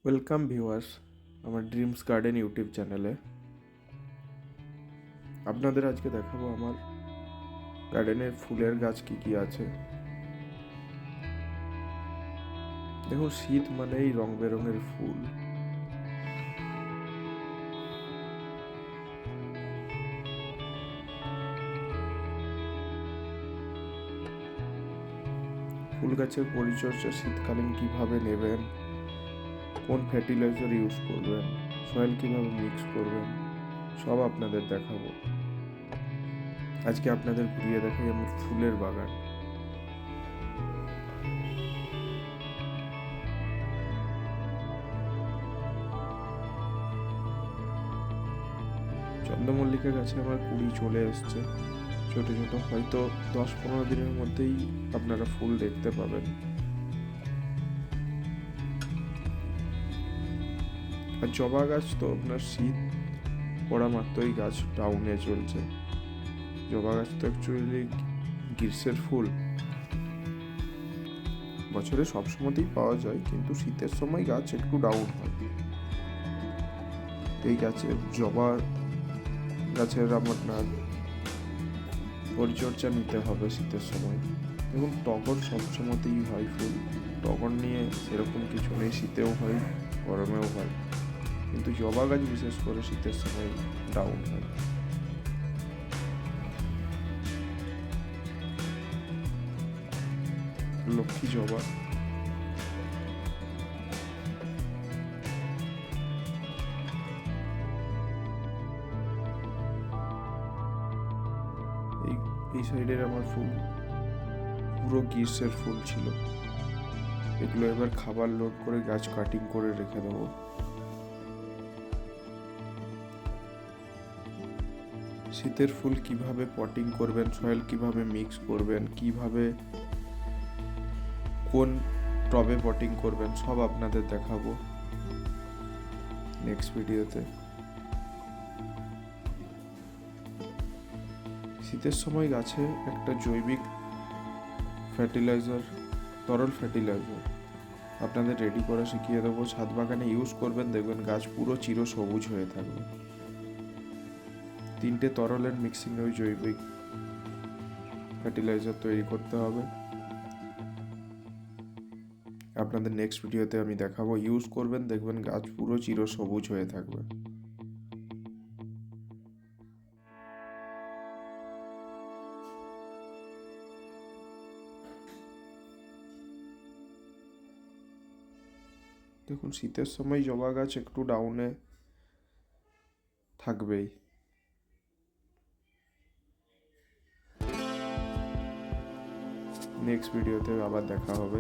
Welcome viewers আমার dreams garden YouTube চ্যানেলে। আপনাদের আজকে দেখাবো আমার গার্ডেনের ফুলের গাছ কি কি আছে। দেখুন, শীত মানেই রং বেরঙের ফুল। ফুল গাছের পরিচর্যা শীতকালীন কিভাবে নেবেন, কোন ফার্টিলাইজার ইউজ করবেন, সয়েল কিভাবে মিক্স করবেন, সব আপনাদের দেখাবো। আজকে আপনাদের ঘুরিয়ে দেখাই আমার ফুলের বাগান। চন্দ্রমল্লিকা গাছে আমার কুড়ি চলে এসছে, ছোট ছোট, হয়তো 10-15 দিনের মধ্যেই আপনারা ফুল দেখতে পাবেন। আর জবা গাছ তো আপনার শীত পড়া মাত্রই গাছ ডাউনে চলছে। জবা গাছ তো অ্যাকচুয়ালি গ্রীষ্মের ফুল, বছরে সব সময়তেই পাওয়া যায়, কিন্তু শীতের সময় গাছ একটু ডাউন হয়। এই গাছের জবা গাছের আপনার পরিচর্যা নিতে হবে শীতের সময়। দেখুন, টগর সব সময়তেই হয় ফুল, টগর নিয়ে সেরকম কিছু নেই, শীতেও হয় গরমেও হয়, কিন্তু জবা গাছ বিশেষ করে শীতের সময় ডাউন হয়। লক্ষ্মী জবা, এই সাইডের আমার ফুল পুরো গ্রীষ্মের ফুল ছিল। এগুলো এবার খাবার লোড করে গাছ কাটিং করে রেখে দেবো। শীতের ফুল কিভাবে পটিং করবেন, সয়েল কিভাবে মিক্স করবেন, কিভাবে কোন টবে পটিং করবেন, সব আপনাদের দেখাবো নেক্সট ভিডিওতে। শীতের সময় গাছে একটা জৈবিক ফার্টিলাইজার, তরল ফার্টিলাইজার আপনাদের রেডি করে শিখিয়ে দেবো। ছাদ বাগানে ইউজ করবেন, দেখবেন গাছ পুরো চির সবুজ হয়ে থাকবে। 3টে তরলের মিক্সিংয়ে ওই জৈবিক ফার্টিলাইজার তৈরি করতে হবে। আপনাদের নেক্সট ভিডিওতে আমি দেখাবো, ইউজ করবেন, দেখবেন গাছ পুরো চির সবুজ হয়ে থাকবে। দেখুন, শীতের সময় জবা গাছ একটু ডাউনে থাকবেই। নেক্সট ভিডিওতে আবার দেখা হবে।